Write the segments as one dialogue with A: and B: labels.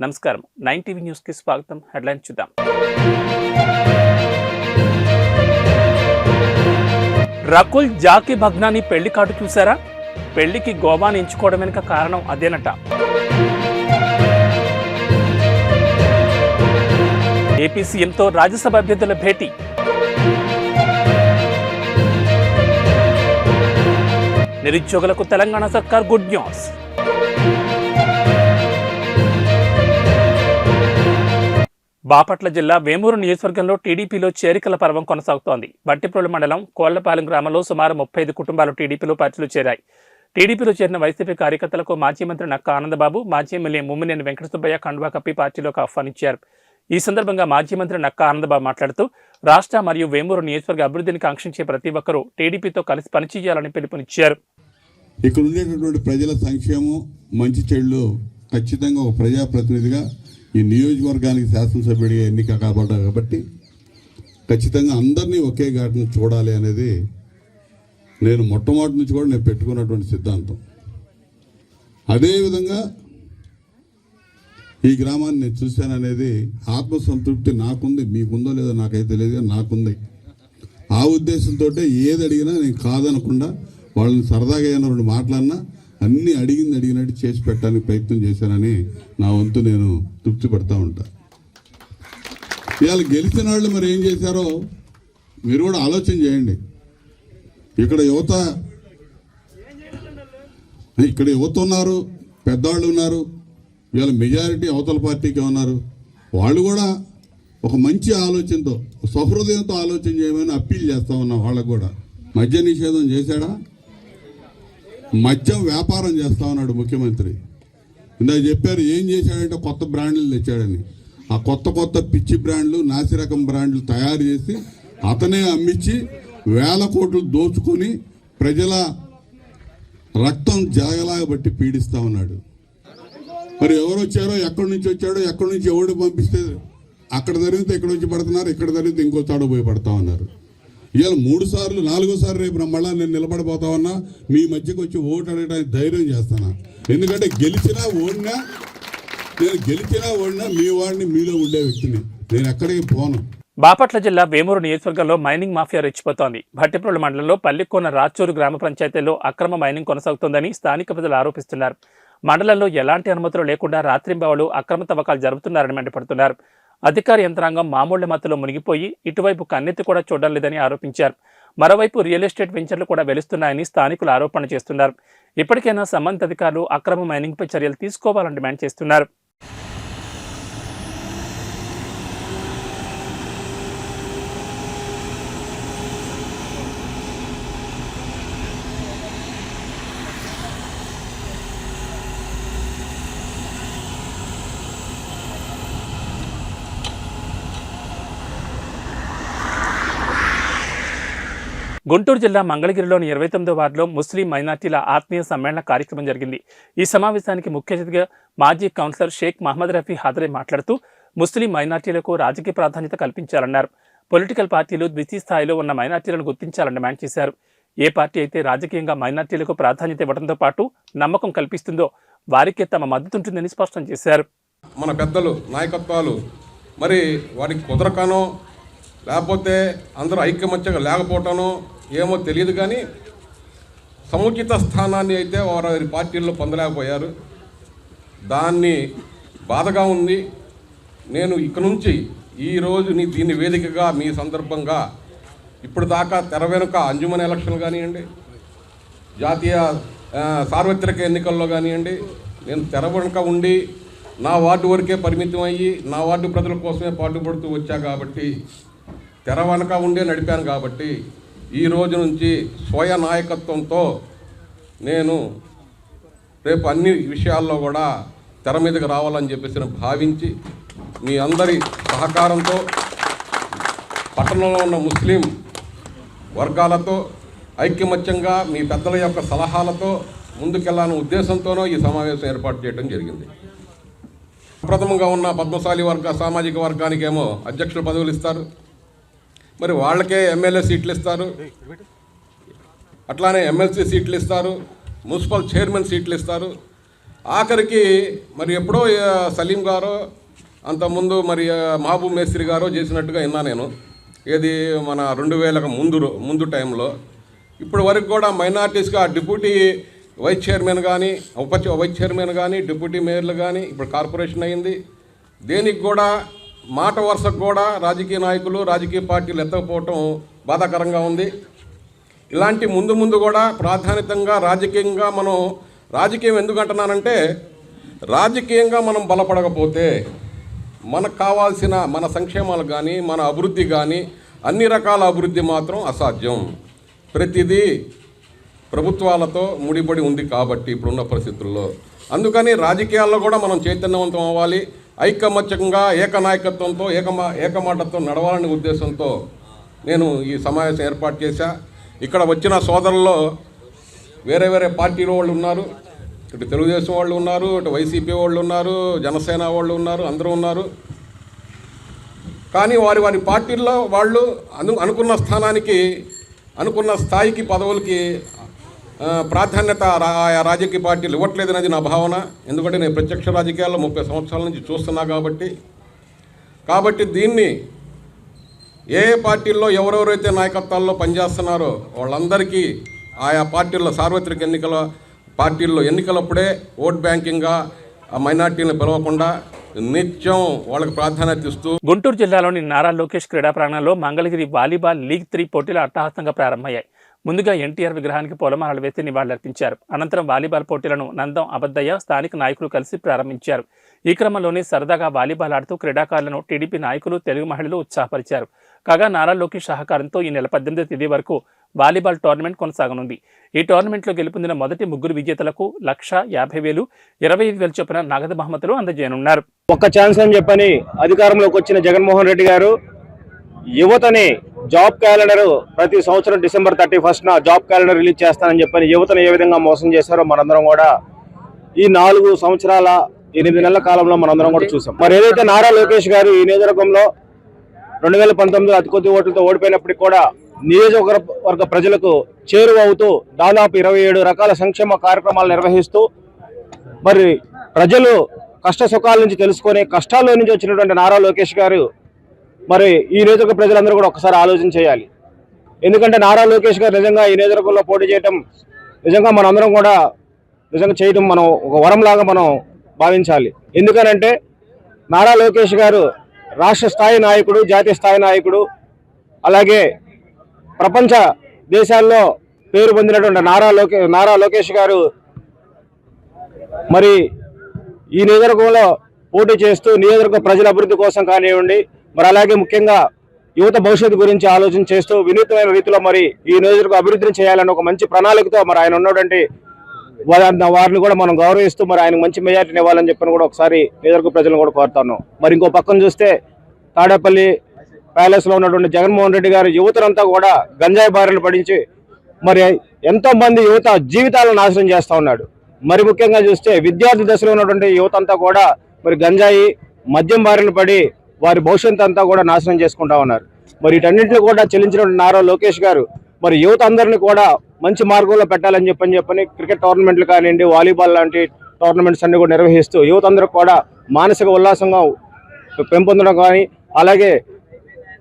A: నమస్కారం 9 TV news కి స్వాగతం. హెడ్లైన్స్ చూద్దాం. రకుల్ జాకీ భగ్నాని పెళ్లి కార్డు చూసారా? పెళ్లికి గోవాని ఎంచుకోవడం వెనుక కారణం అదేనట. ఏపీ సీఎంతో రాజ్యసభ అభ్యర్థుల భేటీ. నిరుద్యోగులకు తెలంగాణ సర్కార్ గుడ్ న్యూస్. బాపట్ల జిల్లా వేమూరు నియోజకవర్గంలో టీడీపీలో చేరికల పర్వం కొనసాగుతోంది. బట్టిప్రోలు మండలం కోళ్లపాలెం గ్రామంలో సుమారు 35 కుటుంబాలు టీడీపీలో పార్టీలో చేరాయి. టీడీపీలో చేరిన వైసీపీ కార్యకర్తలకు మాజీ మంత్రి నక్క ఆనందబాబు, మాజీ ఎమ్మెల్యే ముమ్మినేని వెంకట సుబ్బయ్య కండువా కప్పి పార్టీలోకి ఆహ్వానించారు. ఈ సందర్భంగా మాజీ మంత్రి నక్క ఆనందబాబు మాట్లాడుతూ రాష్ట్ర మరియు వేమూరు నియోజకవర్గ అభివృద్ధిని కాంక్షించే ప్రతి ఒక్కరూ టీడీపీతో కలిసి పనిచేయాలని పిలుపునిచ్చారు.
B: ఇక్కడ ఉండేటటువంటి ప్రజల సంక్షేమం మంచి చెడులు ఖచ్చితంగా ఒక ప్రజాప్రతినిధిగా ఈ నియోజకవర్గానికి శాసనసభ్యుడిగా ఎన్నిక కాబడ్డారు కాబట్టి ఖచ్చితంగా అందరినీ ఒకే ఘాటును చూడాలి అనేది నేను మొట్టమొదటి నుంచి కూడా నేను పెట్టుకున్నటువంటి సిద్ధాంతం. అదేవిధంగా ఈ గ్రామాన్ని నేను చూశాననేది ఆత్మసంతృప్తి నాకుంది. మీకుందో లేదో నాకైతే తెలియదు, నాకుంది. ఆ ఉద్దేశంతో ఏది అడిగినా నేను కాదనకుండా వాళ్ళని సరదాగా అయిన రెండు మాటలన్నా అన్నీ అడిగినట్టు చేసి పెట్టడానికి ప్రయత్నం చేశానని నా వంతు నేను తృప్తి పడతా ఉంటా. ఇవాళ గెలిచిన వాళ్ళు మరి ఏం చేశారో మీరు కూడా ఆలోచన చేయండి. ఇక్కడ యువత ఉన్నారు, పెద్దవాళ్ళు ఉన్నారు. ఇవాళ మెజారిటీ అవతల పార్టీకి ఉన్నారు. వాళ్ళు కూడా ఒక మంచి ఆలోచనతో సహృదయంతో ఆలోచన చేయమని అప్పీల్ చేస్తా ఉన్నా. వాళ్ళకు కూడా మద్య నిషేధం చేశాడా? మద్యం వ్యాపారం చేస్తా ఉన్నాడు ముఖ్యమంత్రి. ఇందాక చెప్పారు ఏం చేశాడంటే కొత్త బ్రాండ్లు తెచ్చాడని. ఆ కొత్త పిచ్చి బ్రాండ్లు, నాసిరకం బ్రాండ్లు తయారు చేసి అతనే అమ్మించి వేల కోట్లు దోచుకొని ప్రజల రక్తం జాగలాగా బట్టి పీడిస్తా ఉన్నాడు. మరి ఎవరు వచ్చారో, ఎక్కడి నుంచి వచ్చాడో, ఎక్కడి నుంచి ఎవడు పంపిస్తే అక్కడ జరిగితే ఇక్కడ వచ్చి పడుతున్నారు, ఇక్కడ జరిగితే ఇంకో చాడు పోయి పడతా ఉన్నారు. ఇవాళ 3 సార్లు 4సారి రేపు మళ్ళా నేను నిలబడిపోతా ఉన్నా. మీ మధ్యకి వచ్చి ఓటు అడగడానికి ధైర్యం చేస్తానా. ఎందుకంటే గెలిచినా ఓడినా మీ వాడిని, మీలో ఉండే వ్యక్తిని. నేను ఎక్కడికి పోను.
A: బాపట్ల జిల్లా వేమూరు నియోజకవర్గంలో మైనింగ్ మాఫియా రెచ్చిపోతోంది. భట్టిప్రోలు మండలంలో పల్లికోన రాచూరు గ్రామ పంచాయతీలో అక్రమ మైనింగ్ కొనసాగుతోందని స్థానిక ప్రజలు ఆరోపిస్తున్నారు. మండలంలో ఎలాంటి అనుమతులు లేకుండా రాత్రింబవళ్లు అక్రమ తవ్వకాలు జరుపుతున్నారని మండిపడుతున్నారు. అధికార యంత్రాంగం మామూళ్ల మత్తులో మునిగిపోయి ఇటువైపు కన్నెత్తి కూడా చూడడం లేదని ఆరోపించారు. మరోవైపు రియల్ ఎస్టేట్ వెంచర్లు కూడా వెలుస్తున్నాయని స్థానికులు ఆరోపణ చేస్తున్నారు. ఇప్పటికైనా సంబంధిత అధికారులు అక్రమ మైనింగ్పై చర్యలు తీసుకోవాలని డిమాండ్ చేస్తున్నారు. గుంటూరు జిల్లా మంగళగిరిలోని 29వ వార్డులో ముస్లిం మైనార్టీల ఆత్మీయ సమ్మేళన కార్యక్రమం జరిగింది. ఈ సమావేశానికి ముఖ్య అతిథిగా మాజీ కౌన్సిలర్ షేక్ మహమ్మద్ రఫీ హాజరై మాట్లాడుతూ ముస్లిం మైనార్టీలకు రాజకీయ ప్రాధాన్యత కల్పించాలన్నారు. పొలిటికల్ పార్టీలు ద్వితీయ స్థాయిలో ఉన్న మైనార్టీలను గుర్తించాలని డిమాండ్ చేశారు. ఏ పార్టీ అయితే రాజకీయంగా మైనార్టీలకు ప్రాధాన్యత ఇవ్వడంతో పాటు నమ్మకం కల్పిస్తుందో వారికే తమ మద్దతు ఉంటుందని స్పష్టం చేశారు.
C: మన పెద్దలు నాయకత్వాలు మరి వారికి కుదరకనో లేకపోతే అందరూ ఐక్యమత్యంగా లేకపోవటనో ఏమో తెలియదు, కానీ సముచిత స్థానాన్ని అయితే వారి పార్టీల్లో పొందలేకపోయారు. దాన్ని బాధగా ఉంది. నేను ఇక నుంచి ఈరోజు దీన్ని వేదికగా మీ సందర్భంగా ఇప్పుడు దాకా తెర వెనుక అంజుమన్ ఎలక్షన్ కానివ్వండి, జాతీయ సార్వత్రిక ఎన్నికల్లో కానివ్వండి, నేను తెర వెనుక ఉండి నా వార్డు వరకే పరిమితం అయ్యి నా వార్డు ప్రజల కోసమే పాటుపడుతూ వచ్చా కాబట్టి, తెర వెనుక ఉండే నడిపాను కాబట్టి ఈ రోజు నుంచి స్వయ నాయకత్వంతో నేను రేపు అన్ని విషయాల్లో కూడా తెర మీదకి రావాలని చెప్పేసి భావించి మీ అందరి సహకారంతో పట్టణంలో ఉన్న ముస్లిం వర్గాలతో ఐక్యమత్యంగా మీ పెద్దల యొక్క సలహాలతో ముందుకెళ్లాలనే ఉద్దేశంతోనూ ఈ సమావేశం ఏర్పాటు చేయడం జరిగింది. ప్రథమంగా ఉన్న పద్మశాలి సామాజిక వర్గానికేమో అధ్యక్షుల పదవులు ఇస్తారు, మరి వాళ్ళకే ఎమ్మెల్యే సీట్లు ఇస్తారు, అట్లానే ఎమ్మెల్సీ సీట్లు ఇస్తారు, మున్సిపల్ చైర్మన్ సీట్లు ఇస్తారు. ఆఖరికి మరి ఎప్పుడో సలీం గారు అంతకుముందు మరి మహబూబ్ మేస్త్రి గారు చేసినట్టుగా విన్నా నేను, ఏది మన 2000కు ముందు టైంలో. ఇప్పటి వరకు కూడా మైనార్టీస్గా డిప్యూటీ వైస్ చైర్మన్ కానీ వైస్ చైర్మన్ కానీ డిప్యూటీ మేయర్లు కానీ ఇప్పుడు కార్పొరేషన్ అయింది. దేనికి కూడా మాట వరుసకు కూడా రాజకీయ నాయకులు రాజకీయ పార్టీలు ఎత్తకపోవటం బాధాకరంగా ఉంది. ఇలాంటి ముందు కూడా ప్రాధాన్యతంగా రాజకీయంగా మనం రాజకీయం ఎందుకు అంటున్నానంటే, రాజకీయంగా మనం బలపడకపోతే మనకు కావాల్సిన మన సంక్షేమాలు కానీ మన అభివృద్ధి కానీ అన్ని రకాల అభివృద్ధి మాత్రం అసాధ్యం. ప్రతిదీ ప్రభుత్వాలతో ముడిపడి ఉంది కాబట్టి ఇప్పుడున్న పరిస్థితుల్లో. అందుకని రాజకీయాల్లో కూడా మనం చైతన్యవంతం అవ్వాలి. ఐకమత్యంగా ఏకనాయకత్వంతో ఏకమాటతో నడవాలనే ఉద్దేశంతో నేను ఈ సమావేశం ఏర్పాటు చేశా. ఇక్కడ వచ్చిన సోదరుల్లో వేరే పార్టీల వాళ్ళు ఉన్నారు, ఇటు తెలుగుదేశం వాళ్ళు ఉన్నారు, ఇటు వైసీపీ వాళ్ళు ఉన్నారు, జనసేన వాళ్ళు ఉన్నారు, అందరూ ఉన్నారు. కానీ వారి పార్టీల్లో వాళ్ళు అనుకున్న అనుకున్న స్థాయికి పదవులకి ప్రాధాన్యత ఆయా రాజకీయ పార్టీలు ఇవ్వట్లేదనేది నా భావన. ఎందుకంటే నేను ప్రత్యక్ష రాజకీయాల్లో 30 సంవత్సరాల నుంచి చూస్తున్నా కాబట్టి దీన్ని ఏ పార్టీల్లో ఎవరెవరైతే నాయకత్వాల్లో పనిచేస్తున్నారో వాళ్ళందరికీ ఆయా పార్టీల్లో సార్వత్రిక పార్టీల్లో ఎన్నికలప్పుడే ఓట్ బ్యాంకింగ్గా ఆ మైనార్టీలను పిలవకుండా నిత్యం వాళ్ళకి ప్రాధాన్యత ఇస్తూ.
A: గుంటూరు జిల్లాలోని నారా లోకేష్ క్రీడా ప్రాంగణంలో మంగళగిరి వాలీబాల్ లీగ్ 3 పోటీలు అట్టహాసంగా ప్రారంభమయ్యాయి. ముందుగా ఎన్టీఆర్ విగ్రహానికి పూలమాలలు వేసి నివాళులర్పించారు. అనంతరం వాలీబాల్ పోటీలను నందం అబద్దయ్య స్థానిక నాయకులు కలిసి ప్రారంభించారు. ఈ క్రమంలోనే సరదాగా వాలీబాల్ ఆడుతూ క్రీడాకారులను టీడీపీ నాయకులు తెలుగు మహిళలు ఉత్సాహపరిచారు. కాగా నారా లోకేష్ సహకారంతో ఈ నెల 18వ తేదీ వరకు వాలీబాల్ టోర్నమెంట్ కొనసాగనుంది. ఈ టోర్నమెంట్లో గెలుపొందిన మొదటి 3 విజేతలకు 1,50,000, 25,000 చొప్పున నగదు బహుమతులు అందజేయనున్నారు.
D: ఒక్క ఛాన్స్ అని చెప్పని అధికారంలోకి వచ్చిన జగన్మోహన్ రెడ్డి గారు యువతని జాబ్ క్యాలెండర్ ప్రతి సంవత్సరం డిసెంబర్ 31న జాబ్ క్యాలెండర్ రిలీజ్ చేస్తానని చెప్పని యువతను ఏ విధంగా మోసం చేశారో మనందరం కూడా ఈ 4 సంవత్సరాల 8 నెలల కాలంలో మనందరం కూడా చూసాం. మరి ఏదైతే నారా లోకేష్ గారు ఈ నియోజకవర్గంలో 2019 అతి కొద్ది ఓట్లతో ఓడిపోయినప్పటికీ కూడా నియోజకవర్గ ప్రజలకు చేరువవుతూ దాదాపు 27 రకాల సంక్షేమ కార్యక్రమాలు నిర్వహిస్తూ మరి ప్రజలు కష్ట సుఖాల నుంచి తెలుసుకొని కష్టాల్లో నుంచి వచ్చినటువంటి నారా లోకేష్ గారు మరి ఈ నియోజకవర్గ ప్రజలందరూ కూడా ఒకసారి ఆలోచన చేయాలి. ఎందుకంటే నారా లోకేష్ గారు నిజంగా ఈ నియోజకవర్గంలో పోటీ చేయడం నిజంగా మనందరం కూడా చేయడం మనం ఒక వరంలాగా మనం భావించాలి. ఎందుకనంటే నారా లోకేష్ గారు రాష్ట్ర స్థాయి నాయకుడు, జాతీయ స్థాయి నాయకుడు, అలాగే ప్రపంచ దేశాల్లో పేరు పొందినటువంటి నారా లోకేష్ గారు మరి ఈ నియోజకవర్గంలో పోటీ చేస్తూ నియోజకవర్గ ప్రజల అభివృద్ధి కోసం కానివ్వండి, మరి అలాగే ముఖ్యంగా యువత భవిష్యత్తు గురించి ఆలోచన చేస్తూ వినూత్నమైన రీతిలో మరి ఈ నియోజకవర్గ అభివృద్ధిని చేయాలని ఒక మంచి ప్రణాళికతో మరి ఆయన ఉన్నటువంటి వారిని కూడా మనం గౌరవిస్తూ మరి ఆయన మంచి మెజార్టీని ఇవ్వాలని చెప్పని కూడా ఒకసారి నియోజకవర్గ ప్రజలను కూడా కోరుతాను. మరి ఇంకో పక్కన చూస్తే తాడేపల్లి ప్యాలెస్లో ఉన్నటువంటి జగన్మోహన్ రెడ్డి గారు యువతనంతా కూడా గంజాయి బారిన పడించి మరి ఎంతో మంది యువత జీవితాలను నాశనం చేస్తూ ఉన్నాడు. మరి ముఖ్యంగా చూస్తే విద్యార్థి దశలో ఉన్నటువంటి యువత అంతా కూడా మరి గంజాయి మద్యం బారిన పడి వారి భవిష్యత్తు అంతా కూడా నాశనం చేసుకుంటా ఉన్నారు. మరి వీటన్నింటినీ కూడా చెల్లించినటువంటి నారా లోకేష్ గారు మరి యువత అందరినీ కూడా మంచి మార్గంలో పెట్టాలని చెప్పని క్రికెట్ టోర్నమెంట్లు కానివ్వండి, వాలీబాల్ లాంటి టోర్నమెంట్స్ అన్ని కూడా నిర్వహిస్తూ యువత అందరూ కూడా మానసిక ఉల్లాసంగా పెంపొందడం కానీ, అలాగే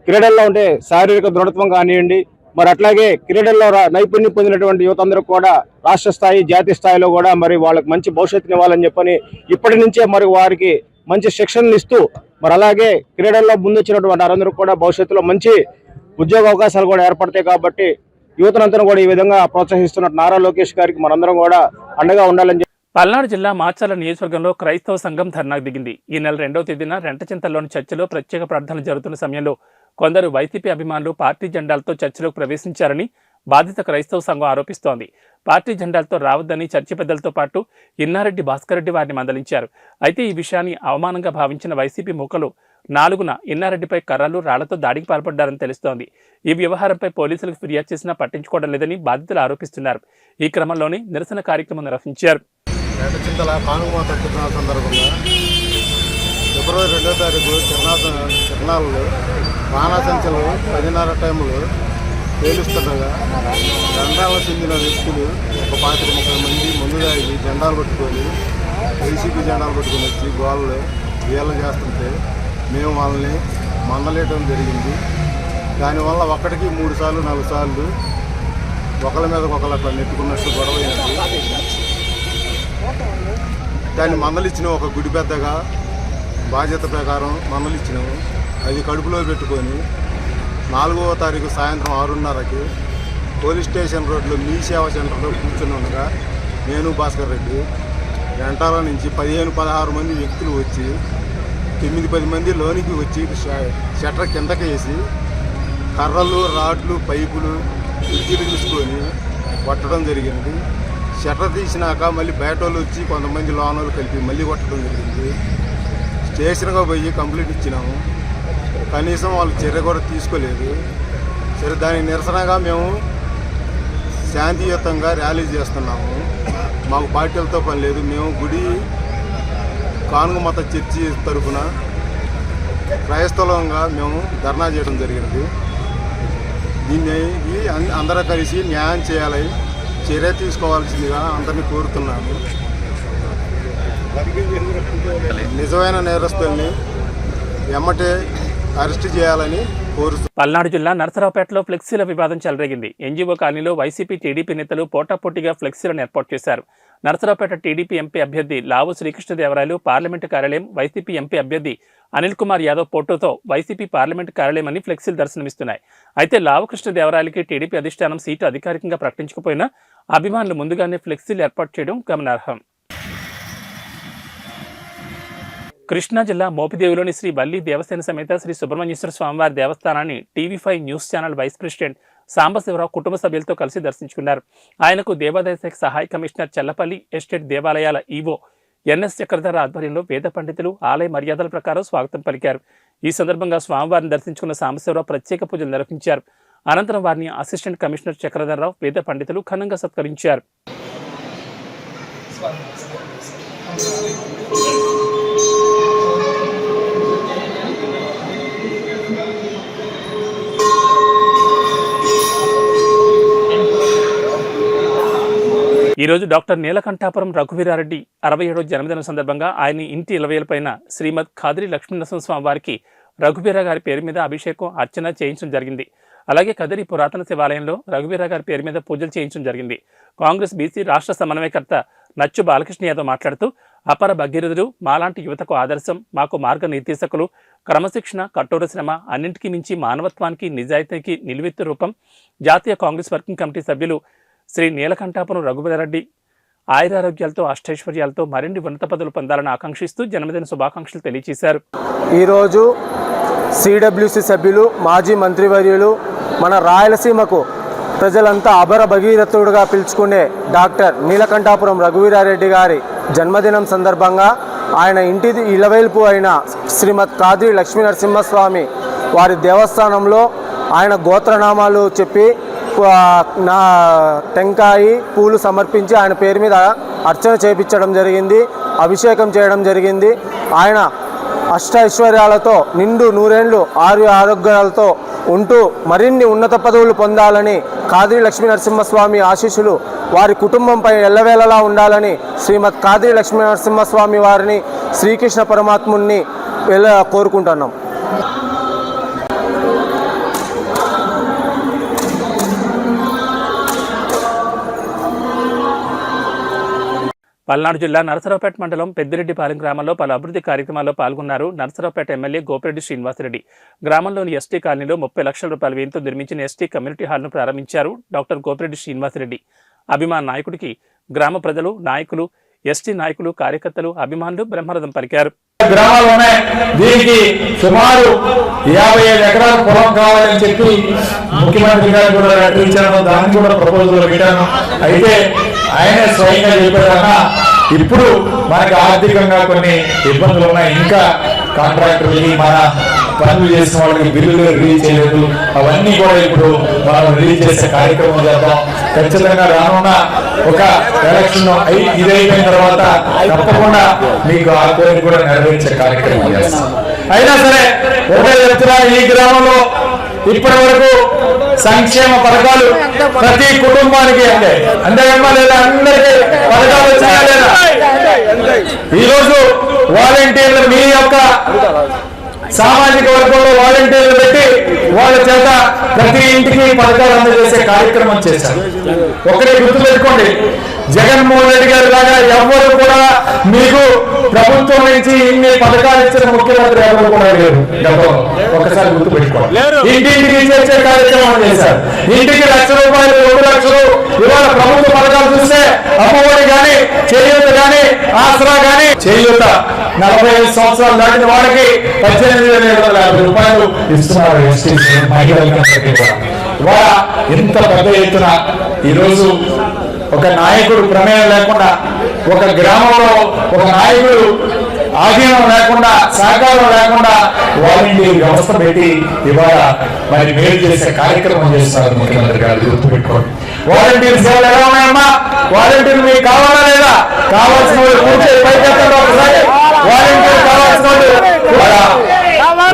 D: క్రీడల్లో ఉంటే శారీరక దృఢత్వం కానివ్వండి, మరి అట్లాగే క్రీడల్లో నైపుణ్యం పొందినటువంటి యువత అందరూ కూడా రాష్ట్ర స్థాయి, జాతీయ స్థాయిలో కూడా మరి వాళ్ళకి మంచి భవిష్యత్తుని ఇవ్వాలని చెప్పని ఇప్పటి నుంచే మరి వారికి మంచి శిక్షణలు ఇస్తూ మరి అలాగే క్రీడల్లో ముందొచ్చినటువంటి వారందరూ కూడా భవిష్యత్తులో మంచి ఉద్యోగ అవకాశాలు కూడా ఏర్పడతాయి. కాబట్టి యువతనంతా కూడా ఈ విధంగా ప్రోత్సహిస్తున్న నారా లోకేష్ గారికి మనందరం కూడా అండగా ఉండాలని.
A: పల్నాడు జిల్లా మాచర్ల నియోజకవర్గంలో క్రైస్తవ సంఘం ధర్నాకు దిగింది. ఈ నెల 2వ తేదీన రెంటచింతల్లోని చర్చిలో ప్రత్యేక ప్రార్థనలు జరుగుతున్న సమయంలో కొందరు వైసీపీ అభిమానులు పార్టీ జెండాలతో చర్చిలోకి ప్రవేశించారని బాధిత క్రైస్తవ సంఘం ఆరోపిస్తోంది. పార్టీ జెండాలతో రావద్దని చర్చి పెద్దలతో పాటు ఇన్నారెడ్డి భాస్కర్ రెడ్డి వారిని మందలించారు. అయితే ఈ విషయాన్ని అవమానంగా భావించిన వైసీపీ మూకలు 4న ఇన్నారెడ్డిపై కర్రలు, రాళ్లతో దాడికి పాల్పడ్డారని తెలుస్తోంది. ఈ వ్యవహారంపై పోలీసులకు ఫిర్యాదు చేసినా పట్టించుకోవడం లేదని బాధితులు ఆరోపిస్తున్నారు. ఈ క్రమంలోనే నిరసన కార్యక్రమం నిర్వహించారు.
E: చింతల కానుమాత తిరునాళ్ళ సందర్భంగా ఫిబ్రవరి 2వ తారీఖు తిరునాళ్ళు బాణాసంచలు 10:30 టైంలో పేలుస్తుండగా జెండాలకు చెందిన వ్యక్తులు ఒక 25-30 మంది ముందు దాగి జెండాలు పట్టుకొని వైసీపీ జెండాలు పట్టుకుని వచ్చి గోళ్ళు వీళ్ళు చేస్తుంటే మేము వాళ్ళని మందలేయడం జరిగింది. దానివల్ల ఒక్కడికి 3 సార్లు 4 సార్లు ఒకళ్ళ మీద ఒకళ్ళు అట్లా నెట్టుకున్నట్టు గొడవ అయింది. దాన్ని మందలిచ్చిన ఒక గుడి పెద్దగా బాధ్యత ప్రకారం మందలిచ్చినాము. అది కడుపులో పెట్టుకొని 4వ తారీఖు సాయంత్రం 6:30కి పోలీస్ స్టేషన్ రోడ్లో మీ సేవా సెంటర్లో కూర్చుని ఉండగా నేను భాస్కర్ రెడ్డి వెంటాల నుంచి 15-16 మంది వ్యక్తులు వచ్చి 9-10 మంది లోనికి వచ్చి షట్టర్ కిందకి వేసి కర్రలు, రాడ్లు, పైపులు, కుర్చీలు తీసుకొని కొట్టడం జరిగింది. షట్టర్ తీసినాక మళ్ళీ బయట వాళ్ళు వచ్చి కొంతమంది లోనలు కలిపి మళ్ళీ కొట్టడం జరిగింది. స్టేషన్గా పోయి కంప్లైంట్ ఇచ్చినాము. కనీసం వాళ్ళు చర్య కూడా తీసుకోలేదు. సరే, దానికి నిరసనగా మేము శాంతియుతంగా ర్యాలీ చేస్తున్నాము. మాకు పార్టీలతో పని లేదు. మేము గుడి కానుగ మత చర్చి తరఫున క్రైస్తవంగా మేము ధర్నా చేయడం జరిగింది. దీన్ని అందరూ కలిసి న్యాయం చేయాలి, చర్య తీసుకోవాల్సిందిగా అందరినీ కోరుతున్నాము. నిజమైన నేరస్తుల్ని ఎమ్మటే అరెస్ట్ చేయాలని కోరుతున్నాం.
A: పల్నాడు జిల్లా నరసరావుపేటలో ఫ్లెక్సీల వివాదం చెలరేగింది. ఎన్జీఓ కాలనీలో వైసీపీ, టీడీపీ నేతలు పోటాపోటీగా ఫ్లెక్సీలను ఏర్పాటు చేశారు. నరసరావుపేట టీడీపీ ఎంపీ అభ్యర్థి లావు శ్రీకృష్ణదేవరాయలు పార్లమెంటు కార్యాలయం, వైసీపీ ఎంపీ అభ్యర్థి అనిల్ కుమార్ యాదవ్ ఫోటోతో వైసీపీ పార్లమెంటు కార్యాలయం అని ఫ్లెక్సీలు దర్శనమిస్తున్నాయి. అయితే లావు కృష్ణదేవరాయలకి టీడీపీ అధిష్టానం సీటు అధికారికంగా ప్రకటించకపోయినా అభిమానులు ముందుగానే ఫ్లెక్సీలు ఏర్పాటు చేయడం గమనార్హం. కృష్ణా జిల్లా మోపిదేవిలోని శ్రీ వల్లి దేవసేన సమేత శ్రీ సుబ్రహ్మణ్యేశ్వర స్వామివారి దేవస్థానాన్ని TV five news channel vice president Sambasivarao కుటుంబ సభ్యులతో కలిసి దర్శించుకున్నారు. ఆయనకు దేవాదాయ శాఖ సహాయ కమిషనర్ చల్లపల్లి ఎస్టేట్ దేవాలయాల ఈవో ఎన్ఎస్ చక్రధర ఆధ్వర్యంలో వేద పండితులు ఆలయ మర్యాదల ప్రకారం స్వాగతం పలికారు. ఈ సందర్భంగా స్వామివారిని దర్శించుకున్న సాంబశివరావు ప్రత్యేక పూజలు నిర్వహించారు. అనంతరం వారిని అసిస్టెంట్ కమిషనర్ చక్రధరరావు, వేద పండితులు ఘనంగా సత్కరించారు. ఈరోజు డాక్టర్ నీలకంఠాపురం రఘువీరారెడ్డి 67వ జన్మదినం సందర్భంగా ఆయన ఇంటి ఇలవేలపైన శ్రీమద్ ఖాద్రి లక్ష్మీనరసింహస్వామి వారికి రఘువీర గారి పేరు మీద అభిషేకం, అర్చన చేయించడం జరిగింది. అలాగే కదిరి పురాతన శివాలయంలో రఘువీర గారి పేరు మీద పూజలు చేయించడం జరిగింది. కాంగ్రెస్ బీసీ రాష్ట్ర సమన్వయకర్త నచ్చు బాలకృష్ణ యాదవ్ మాట్లాడుతూ, అపర భగీరథుడు, మాలాంటి యువతకు ఆదర్శం, మాకు మార్గనిర్దేశకులు, క్రమశిక్షణ, కఠోర శ్రమ, అన్నింటికీ మించి మానవత్వానికి, నిజాయితీకి నిలువెత్తు రూపం. జాతీయ కాంగ్రెస్ వర్కింగ్ కమిటీ సభ్యులు శ్రీ నీలకంఠాపురం రఘువీరారెడ్డి ఆయురారోగ్యాలతో, అష్టైశ్వర్యాలతో మరిన్ని ఉన్నత పదవులు పొందాలని ఆకాంక్షిస్తూ జన్మదిన శుభాకాంక్షలు తెలియజేశారు.
F: ఈరోజు సిడబ్ల్యూసి సభ్యులు, మాజీ మంత్రివర్యులు, మన రాయలసీమకు ప్రజలంతా అపర భగీరథుడుగా పిలుచుకునే డాక్టర్ నీలకంఠాపురం రఘువీరారెడ్డి గారి జన్మదినం సందర్భంగా ఆయన ఇంటి ఇలవేల్పు అయిన శ్రీమద్ ఖాద్రి లక్ష్మీనరసింహస్వామి వారి దేవస్థానంలో ఆయన గోత్రనామాలు చెప్పి టెంకాయి, పూలు సమర్పించి ఆయన పేరు మీద అర్చన చేయించడం జరిగింది, అభిషేకం చేయడం జరిగింది. ఆయన అష్టైశ్వర్యాలతో, నిండు నూరేండ్లు ఆరోగ్యాలతో ఉంటూ మరిన్ని ఉన్నత పదవులు పొందాలని, ఖాద్రి లక్ష్మీనరసింహస్వామి ఆశీస్సులు వారి కుటుంబంపై ఎల్లవేళలా ఉండాలని శ్రీమద్ ఖాద్రి లక్ష్మీనరసింహస్వామి వారిని, శ్రీకృష్ణ పరమాత్ముని కోరుకుంటున్నాం.
A: పల్నాడు జిల్లా నరసరావుపేట మండలం పెద్దిరెడ్డిపాలెం గ్రామంలో పలు అభివృద్ధి కార్యక్రమాల్లో పాల్గొన్నారు నరసరావుపేట ఎమ్మెల్యే గోపిరెడ్డి శ్రీనివాసరెడ్డి. గ్రామంలోని ఎస్టీ కాలనీలో 30 లక్షల రూపాయల వ్యయంతో నిర్మించిన ఎస్టీ కమ్యూనిటీ హాల్ను ప్రారంభించారు డాక్టర్ గోపిరెడ్డి శ్రీనివాసరెడ్డి. అభిమాన నాయకుడికి గ్రామ ప్రజలు, నాయకులు, ఎస్టీ నాయకులు, కార్యకర్తలు, అభిమానులు బ్రహ్మరథం పలికారు.
G: గ్రామాల్లోనే దీనికి సుమారు 57 ఎకరాల పొలం కావాలని చెప్పి ముఖ్యమంత్రి గారు కూడా ఇచ్చాను. దాన్ని కూడా ప్రపోజల్ పెట్టాను. అయితే ఆయన స్వయంగా చెప్పారన్నా, ఇప్పుడు మనకి ఆర్థికంగా కొన్ని ఇబ్బందులు ఉన్నాయి. ఇంకా కాంట్రాక్టర్లకి, మన పనులు చేసిన వాళ్ళకి బిల్లులు రిలీజ్ చేయలేదు. అవన్నీ కూడా ఇప్పుడు మనం రిలీజ్ చేసే కార్యక్రమం చేద్దాం. ఖచ్చితంగా రానున్న ఒక ఎలక్షన్ ఇదైపోయిన తర్వాత తప్పకుండా మీకు ఆ కోరిక కూడా నెరవేర్చే కార్యక్రమం చేస్తాం. అయినా సరే ఒకటే చెప్తున్నా, ఈ గ్రామంలో ఇప్పటి వరకు సంక్షేమ పథకాలు ప్రతి కుటుంబానికి అంతేకమ్మా లేదా అందరికీ పథకాలు వచ్చాయా లేదా? ఈరోజు వాలంటీర్లు మీ యొక్క సామాజిక వర్గంలో వాలంటీర్లు పెట్టి వాళ్ళ చేత ప్రతి ఇంటికి పథకాలు అందజేసే కార్యక్రమం చేశారు. ఒకటే గుర్తుపెట్టుకోండి, జగన్మోహన్ రెడ్డి గారు లాగా ఎవరు కూడా మీకు ప్రభుత్వం నుంచి ఇన్ని పథకాలు ఇచ్చిన ముఖ్యమంత్రి ఎవరు కూడా లేరు గతంలో. ఒకసారి గుర్తుపెట్టుకోండి. ఇంటింటికి చేసే కార్యక్రమం చేశారు. ఇంటికి ₹1,00,000 2 లక్షలు. ఇవాళ ప్రభుత్వ పథకాలు చూస్తే అమ్మఒడి కానీ, చేయూత కానీ, ఆసరా కానీ, చేయూత 45 సంవత్సరాలు దాటిన వాళ్ళకి ₹18,750 ఇస్తున్నారు. మహిళలకి ఇవాళ ఇంత పెద్ద ఎత్తున ఈరోజు ఒక నాయకుడు ప్రమేయం లేకుండా, ఒక గ్రామంలో ఒక నాయకుడు ఆధీనం లేకుండా, సహకారం లేకుండా వాలంటీర్ వ్యవస్థ పెట్టి ఇవాళ మరి మేలు చేసే కార్యక్రమం చేస్తున్నారు ముఖ్యమంత్రి గారు. గుర్తుపెట్టుకోండి. వాలంటీర్ సేవలు ఎలా ఉన్నాయమ్మా? వాలంటీర్ మీకు కావాలా లేదా? కావాల్సిన వాళ్ళు కూర్చొని పైకెత్తండి ఒకసారి. వాలంటీర్ కావాల్సిన వాళ్ళు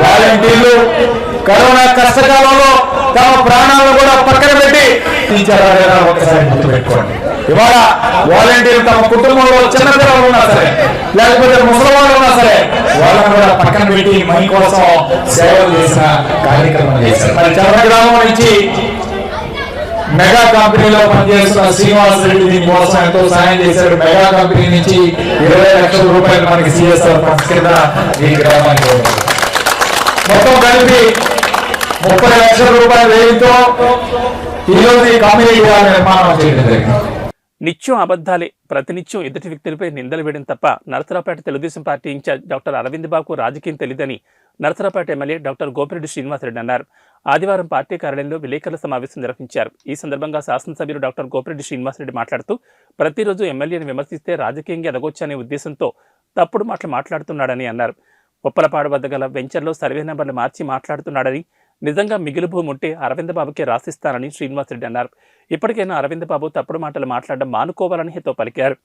G: వాలంటీర్లు కరోనా కష్టకాలంలో తమ ప్రాణాలను కూడా పక్కన పెట్టి ఇచ్చారా ఒకసారి గుర్తుపెట్టుకోండి. ఇవాళ వాలంటీర్లు తమ కుటుంబంలో చిన్నపిల్లలు ఉన్నా సరే, లేకపోతే ముసలివాళ్ళు ఉన్నా సరే, వాళ్ళని కూడా పక్కన పెట్టి మై కోసం సేవలు చేసిన కార్యక్రమం చేశారు. మరి చర్ల గ్రామం నుంచి మెగా కంపెనీలో పనిచేస్తున్న శ్రీనివాస్ రెడ్డి దీనికోసం ఎంతో సాయం చేశారు. మెగా కంపెనీ నుంచి ₹20 లక్షల మనకి సిఎస్ఆర్ ఫండ్స్ కింద ఈ గ్రామానికి మొత్తం కలిపి ₹30 లక్షల వ్యయంతో ఈరోజు ఈ కమ్యూనిటీ నిర్మాణం చేయడం జరిగింది.
A: నిత్యం అబద్ధాలే, ప్రతినిత్యం ఎదుటి వ్యక్తులపై నిందలు వేయడం తప్ప Narasaraopet Telugu Desam party in-charge doctor Aravind బాబుకు రాజకీయం తెలియదని నరసరావుపేట ఎమ్మెల్యే డాక్టర్ గోపిరెడ్డి శ్రీనివాసరెడ్డి అన్నారు. ఆదివారం పార్టీ కార్యాలయంలో విలేకరుల సమావేశం నిర్వహించారు. ఈ సందర్భంగా శాసనసభ్యులు డాక్టర్ గోపిరెడ్డి శ్రీనివాసరెడ్డి మాట్లాడుతూ, ప్రతిరోజు ఎమ్మెల్యేని విమర్శిస్తే రాజకీయంగా ఎదగొచ్చనే ఉద్దేశంతో తప్పుడు మాటలు మాట్లాడుతున్నాడని అన్నారు. ఉప్పలపాడు వద్ద గల వెంచర్లో సర్వే నెంబర్లు మార్చి మాట్లాడుతున్నాడని, నిజంగా మిగులు భూమి ఉంటే అరవింద్ బాబుకే రాసిస్తానని శ్రీనివాసరెడ్డి అన్నారు. ఇప్పటికైనా అరవింద్ బాబు తప్పుడు మాటలు మాట్లాడడం మానుకోవాలని హితో పలికారు.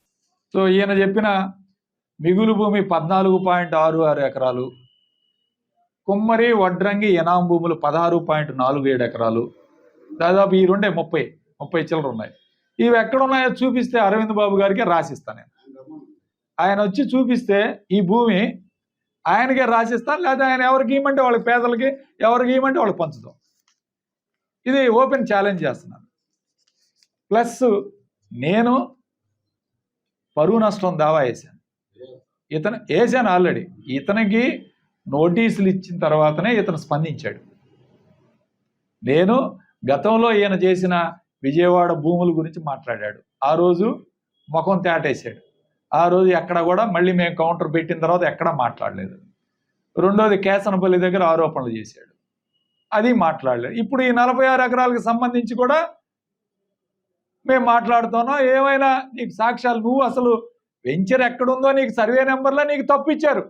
H: సో ఈయన చెప్పిన మిగులు భూమి 14.66 ఎకరాలు, కుమ్మరి వడ్రంగి ఎనాం భూములు 16.47 ఎకరాలు, దాదాపు ఈ రెండే 30 చిల్లర ఉన్నాయి. ఇవి ఎక్కడున్నాయో చూపిస్తే అరవింద్ బాబు గారికి రాసిస్తాను నేను. ఆయన వచ్చి చూపిస్తే ఈ భూమి ఆయనకే రాసిస్తాను, లేదా ఆయన ఎవరికి ఇవ్వమంటే వాళ్ళకి, పేదలకి ఎవరికి ఇవ్వమంటే వాళ్ళకి పంచుతాం. ఇది ఓపెన్ ఛాలెంజ్ చేస్తున్నాను. ప్లస్ నేను పరువు నష్టం దావా వేసాను. వేసాను ఆల్రెడీ. ఇతనికి నోటీసులు ఇచ్చిన తర్వాతనే ఇతను స్పందించాడు. నేను గతంలో ఈయన చేసిన విజయవాడ భూముల గురించి మాట్లాడాడు. ఆ రోజు ముఖం తేటేశాడు. ఆ రోజు ఎక్కడ కూడా మళ్ళీ మేము కౌంటర్ పెట్టిన తర్వాత ఎక్కడా మాట్లాడలేదు. రెండోది కేసనపల్లి దగ్గర ఆరోపణలు చేశాడు, అది మాట్లాడలేదు. ఇప్పుడు ఈ 46 ఎకరాలకు సంబంధించి కూడా మేము మాట్లాడుతున్నాం. ఏమైనా నీకు సాక్ష్యాలు, నువ్వు అసలు వెంచర్ ఎక్కడుందో నీకు సర్వే నెంబర్లో నీకు తప్పిచ్చారు.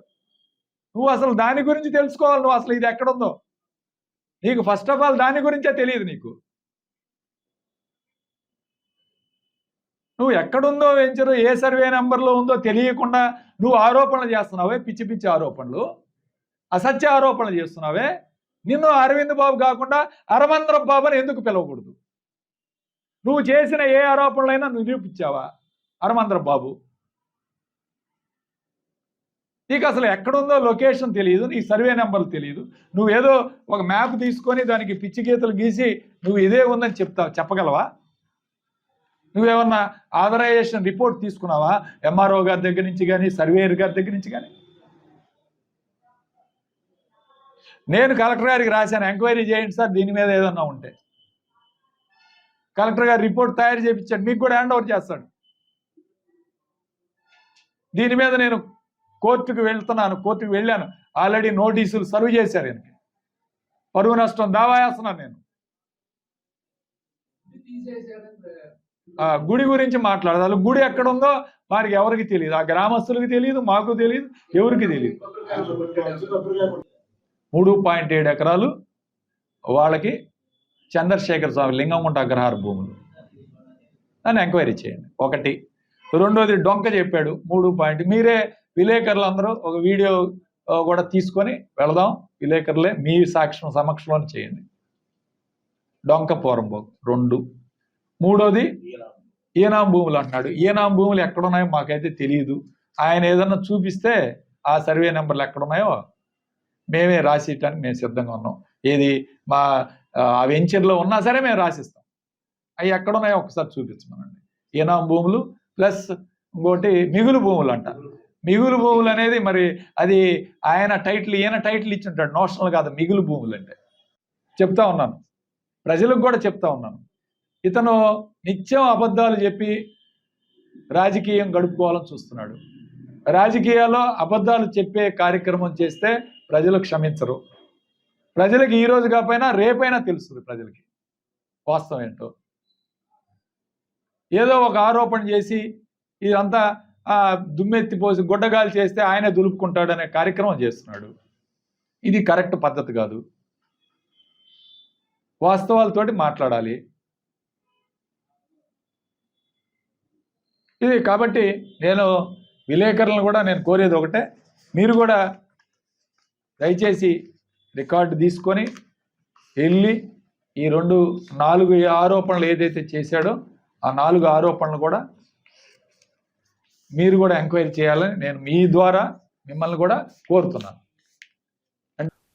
H: నువ్వు అసలు దాని గురించి తెలుసుకోవాలి. నువ్వు అసలు ఇది ఎక్కడుందో నీకు ఫస్ట్ ఆఫ్ ఆల్ దాని గురించే తెలియదు. నువ్వు ఎక్కడుందో వెంచరు, ఏ సర్వే నెంబర్లో ఉందో తెలియకుండా నువ్వు ఆరోపణలు చేస్తున్నావే, పిచ్చి పిచ్చి ఆరోపణలు, అసత్య ఆరోపణలు చేస్తున్నావే. నిన్ను అరవింద్ బాబు కాకుండా అరమందరం బాబు అని ఎందుకు పిలవకూడదు? నువ్వు చేసిన ఏ ఆరోపణలైనా నిరూపించావా అరమందరం బాబు? నీకు అసలు ఎక్కడుందో లొకేషన్ తెలియదు, నీ సర్వే నెంబర్లు తెలియదు. నువ్వేదో ఒక మ్యాప్ తీసుకొని దానికి పిచ్చి గీతలు గీసి నువ్వు ఇదే ఉందని చెప్పగలవా? నువ్వేమన్నా ఆథరైజేషన్ రిపోర్ట్ తీసుకున్నావా ఎంఆర్ఓ గారి దగ్గర నుంచి కానీ, సర్వేయర్ గారి దగ్గర నుంచి కానీ? నేను కలెక్టర్ గారికి రాశాను, ఎంక్వైరీ చేయండి సార్ దీని మీద ఏదన్నా ఉంటే. కలెక్టర్ గారు రిపోర్ట్ తయారు చేయించాడు, మీకు కూడా హ్యాండ్ ఓవర్ చేస్తాడు. దీని మీద నేను కోర్టుకు వెళ్ళాను. ఆల్రెడీ నోటీసులు సర్వ్ చేశారు. ఈయనకి పరువు నష్టం దావా వేస్తున్నాను నేను. గుడి గురించి మాట్లాడదాం. గుడి ఎక్కడ ఉందో వారికి ఎవరికి తెలియదు, ఆ గ్రామస్తులకు తెలియదు, మాకు తెలియదు, ఎవరికి తెలియదు. 3.7 ఎకరాలు వాళ్ళకి చంద్రశేఖర స్వామి లింగంగుంట అగ్రహార భూములు. దాన్ని ఎంక్వైరీ చేయండి. ఒకటి. రెండోది డొంక చెప్పాడు 3. మీరే విలేకరులు అందరూ ఒక వీడియో కూడా తీసుకొని వెళదాం, విలేకరులే మీ సాక్ష్యం సమక్షంలో చేయండి. డొంక పోరంబోకు 2. మూడోది ఈనాం భూములు అంటున్నాడు. ఈనాం భూములు ఎక్కడున్నాయో మాకైతే తెలియదు. ఆయన ఏదన్నా చూపిస్తే ఆ సర్వే నెంబర్లు ఎక్కడున్నాయో మేమే రాసేయటానికి మేము సిద్ధంగా ఉన్నాం. ఏది మా ఆ వెంచర్లో ఉన్నా సరే మేము రాసిస్తాం. అవి ఎక్కడున్నాయో ఒకసారి చూపించమనండి. ఈనాం భూములు ప్లస్ ఇంకోటి మిగులు భూములు అంట. మిగులు భూములు అనేది మరి అది ఆయన టైటిల్, ఈయన టైటిల్ ఇచ్చి ఉంటాడు, నోషనల్ కాదు మిగులు భూములు అంటే. చెప్తా ఉన్నాను, ప్రజలకు కూడా చెప్తా ఉన్నాను, ఇతను నిత్యం అబద్ధాలు చెప్పి రాజకీయం గడుపుకోవాలని చూస్తున్నాడు. రాజకీయాల్లో అబద్ధాలు చెప్పే కార్యక్రమం చేస్తే ప్రజలు క్షమించరు. ప్రజలకు ఈ రోజు కాకపోయినా రేపైనా తెలుస్తుంది ప్రజలకి వాస్తవం ఏంటో. ఏదో ఒక ఆరోపణ చేసి ఇదంతా దుమ్మెత్తిపోసి గుడ్డగాలు చేస్తే ఆయనే దులుపుకుంటాడు అనే కార్యక్రమం చేస్తున్నాడు. ఇది కరెక్ట్ పద్ధతి కాదు. వాస్తవాలతోటి మాట్లాడాలి. ఇది కాబట్టి నేను విలేకరులను కూడా నేను కోరేది ఒకటే, మీరు కూడా దయచేసి రికార్డు తీసుకొని వెళ్ళి ఈ 4 ఆరోపణలు ఏదైతే చేశాడో ఆ 4 ఆరోపణలు కూడా మీరు కూడా ఎంక్వైరీ చేయాలని నేను మీ ద్వారా మిమ్మల్ని కూడా కోరుతున్నాను.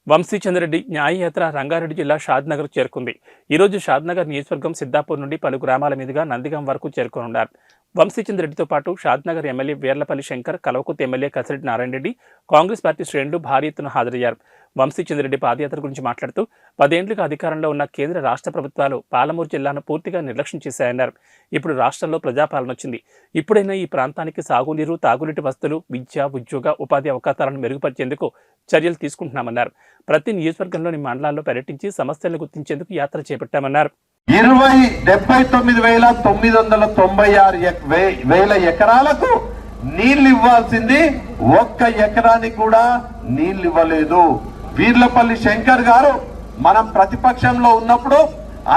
A: వంశీచంద్రెడ్డి న్యాయయాత్ర రంగారెడ్డి జిల్లా షాద్నగర్ చేరుకుంది. ఈరోజు షాద్నగర్ నియోజకవర్గం సిద్దాపూర్ నుండి పలు గ్రామాల మీదుగా నందిగాం వరకు చేరుకోనున్నారు. వంశీచంద్రెడ్డితో పాటు Shadnagar MLA Veerlapally Shankar, Kalwakurthy MLA Kasireddy Narayana Reddy, Congress party శ్రేణులు భారీ ఎత్తున హాజరయ్యారు. వంశీచంద్రెడ్డి పాదయాత్ర గురించి మాట్లాడుతూ 10 ఏళ్లుగా అధికారంలో ఉన్న కేంద్ర రాష్ట్ర ప్రభుత్వాలు పాలమూరు జిల్లాను పూర్తిగా నిర్లక్ష్యం చేశాయన్నారు. ఇప్పుడు రాష్ట్రంలో ప్రజాపాలన వచ్చింది. ఇప్పుడైనా ఈ ప్రాంతానికి సాగునీరు, తాగునీటి వసతులు, విద్య, ఉద్యోగ, ఉపాధి అవకాశాలను మెరుగుపరిచేందుకు చర్యలు తీసుకుంటున్నామన్నారు. ప్రతి నియోజకవర్గంలోని మండలాల్లో పర్యటించి సమస్యలను గుర్తించేందుకు యాత్ర చేపట్టామన్నారు.
I: 79,996 ఎకరాలకు నీళ్లు ఇవ్వాల్సింది 1 ఎకరానికి కూడా నీళ్లు ఇవ్వలేదు. వీర్లపల్లి శంకర్ గారు మనం ప్రతిపక్షంలో ఉన్నప్పుడు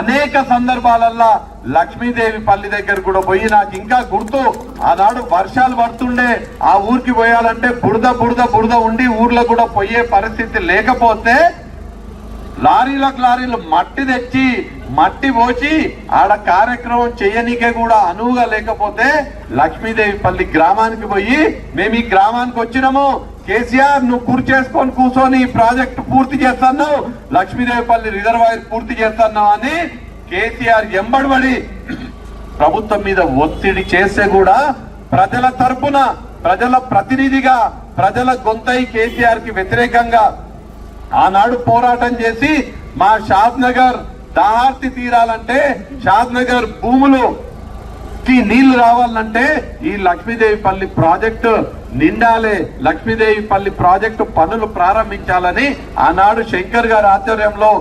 I: అనేక సందర్భాలల్లో లక్ష్మీదేవి పల్లి దగ్గర కూడా పోయి, నాకు ఇంకా గుర్తు, ఆనాడు వర్షాలు పడుతుండే, ఆ ఊరికి పోయాలంటే బురద ఉండి ఊర్లో కూడా పోయే పరిస్థితి లేకపోతే లారీలు మట్టి తెచ్చి మట్టి పోసి ఆడ కార్యక్రమం చేయనీకే కూడా అనువుగా లేకపోతే లక్ష్మీదేవి పల్లి గ్రామానికి పోయి, మేము ఈ గ్రామానికి వచ్చినాము, కేసీఆర్ నువ్వు చేసుకొని కూర్చొని ఈ ప్రాజెక్టు పూర్తి చేస్తున్నావు, లక్ష్మీదేవి పల్లి రిజర్వాయర్ పూర్తి చేస్తున్నావు అని కేసీఆర్ ఎంబడబడి ప్రభుత్వం మీద ఒత్తిడి చేస్తే కూడా ప్రజల తరపున, ప్రజల ప్రతినిధిగా, ప్రజల గొంతై కేసీఆర్ కి వ్యతిరేకంగా ఆనాడు పోరాటం చేసి మా షాద్నగర్ దాహార్తి తీరాలంటే, షాద్నగర్ భూములుకి నీళ్లు రావాలంటే ఈ లక్ష్మీదేవి పల్లి ప్రాజెక్టు నిండాలి, లక్ష్మీదేవి పల్లి ప్రాజెక్టు పనులు ప్రారంభించాలని ఆనాడు శంకర్ గారి ఆధ్వర్యంలో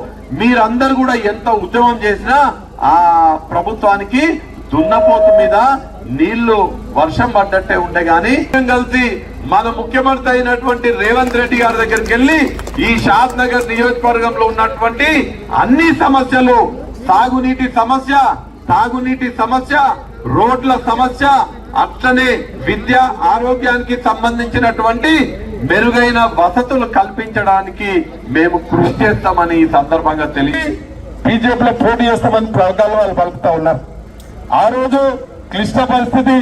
I: మీరందరూ కూడా ఎంత ఉద్యమం చేసినా ఆ ప్రభుత్వానికి దున్నపోతు మీద నీళ్లు వర్షం పడ్డట్టే ఉండే. గాని కలిసి మన ముఖ్యమంత్రి అయినటువంటి రేవంత్ రెడ్డి గారి దగ్గరికి వెళ్ళి ఈ షాద్నగర్ నియోజకవర్గంలో ఉన్నటువంటి అన్ని సమస్యలు, సాగునీటి సమస్య, తాగునీటి సమస్య, రోడ్ల సమస్య, అట్లనే విద్య, ఆరోగ్యానికి సంబంధించినటువంటి మెరుగైన వసతులు కల్పించడానికి మేము కృషి చేస్తామని ఈ సందర్భంగా తెలియ
E: బీజేపీలో పోటీ చేస్తామని ప్రవర్గాలు వాళ్ళు పలుకుతా ఉన్నారు. ఆ రోజు క్లిష్ట పరిస్థితి,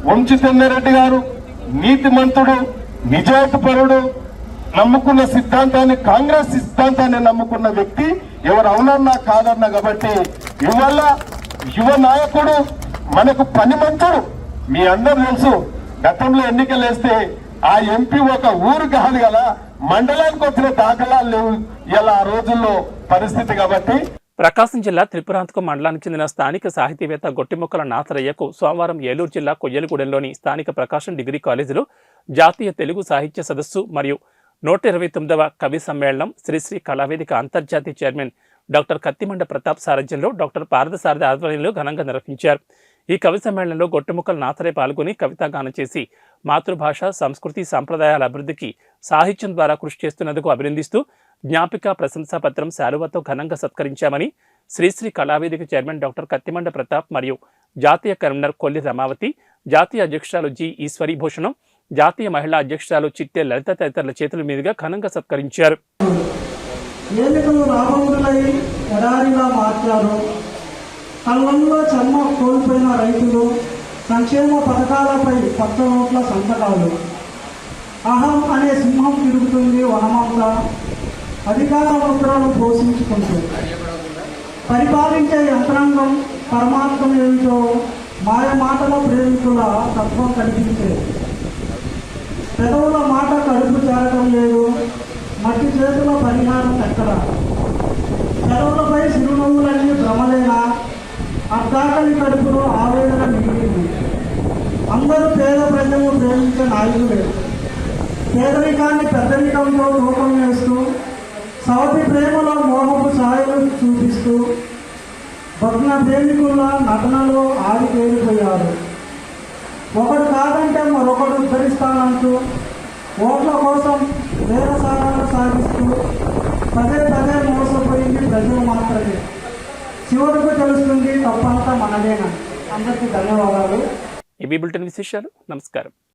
E: వంశీచంద్రెడ్డి గారు నీతిమంతుడు, నిజాయితీపరుడు, నమ్ముకున్న సిద్ధాంతాన్ని, కాంగ్రెస్ సిద్ధాంతాన్ని నమ్ముకున్న వ్యక్తి, ఎవరు అవునన్నా కాదన్నా. కాబట్టి ఇవాళ యువ నాయకుడు, మనకు పనిమంతుడు. మీ అందరూ తెలుసు, గతంలో ఎన్నికలు వేస్తే ఆ ఎంపీ ఒక ఊరు కాదు కదా, మండలానికి వచ్చిన దాఖలాలు లేవు ఇలా ఆ రోజుల్లో పరిస్థితి. కాబట్టి
A: ప్రకాశం జిల్లా త్రిపురాంతకం మండలానికి చెందిన స్థానిక సాహితీవేత్త గొట్టిముక్కల నాథరయ్యకు సోమవారం ఏలూరు జిల్లా కొయ్యలగూడెంలోని స్థానిక ప్రకాశం డిగ్రీ కాలేజీలో జాతీయ తెలుగు సాహిత్య సదస్సు మరియు 129వ కవి సమ్మేళనం శ్రీశ్రీ కళావేదిక అంతర్జాతీయ చైర్మన్ డాక్టర్ కత్తిమండ ప్రతాప్ సారథ్యంలో డాక్టర్ పారదసారథి ఆధ్వర్యంలో ఘనంగా నిర్వహించారు. ఈ కవి సమ్మేళనంలో గొట్టిముక్కల నాథరయ్య పాల్గొని కవితాగానం చేసి మాతృభాష, సంస్కృతి, సంప్రదాయాల అభివృద్ధికి సాహిత్యం ద్వారా కృషి చేస్తున్నందుకు అభినందిస్తూ జ్ఞాపిక ప్రశంసా పత్రం శాలువతో ఘనంగా సత్కరించామని శ్రీశ్రీ కళావేదిక చైర్మన్ డాక్టర్ కత్తిమండ ప్రతాప్ మరియు జాతీయ కన్వీనర్ కొల్లి రమావతి, జాతీయ అధ్యక్షురాలు జి ఈశ్వరీభూషణం, జాతీయ మహిళా అధ్యక్షురాలు చిట్టే లలిత తదితరుల చేతుల మీదుగా ఘనంగా సత్కరించారు.
J: కళ్ళల్లో చెమ్మ కోల్పోయిన రైతులు, సంక్షేమ పథకాలపై పచ్చ నోట్ల సంతకాలు. అహం అనే సింహం తిరుగుతుంది వనమంతా అధికార ముద్రను పోషించుకుంటూ. పరిపాలించే యంత్రాంగం పరమార్థం ఏమిటో మాయ మాటల ప్రేమికుల తత్వం కనిపించే. పెదవుల మాట కడుపు చేరటం లేదు, మట్టి చేతుల పరిహారం ఎక్కడ. పెదవులపై చిరునవ్వులన్నీ భ్రమలేనా, అర్ధాకలి కడుపులో ఆవేదన మిగిలింది. అందరూ పేద ప్రజలు ప్రేమించే నాయకులే. పేదరికాన్ని పెద్దరికంతో రూపం వేస్తూ సవతి ప్రేమలో మోహపు ఛాయలు చూపిస్తూ భగ్న ప్రేమికుల నటనలో ఆరితేరిపోయారు. ఒకడు కాదంటే మరొకడు ఉద్ధరిస్తానంటూ ఓట్ల కోసం వేరసారాలు సాగిస్తూ పదే పదే మోసపోయింది ప్రజలు మాత్రమే. చివరకు తెలుస్తుంది తప్పంతా మనదేనా. అందరికీ ధన్యవాదాలు.
A: ఏబీ బులెటిన్ విశేషాలు. నమస్కారం.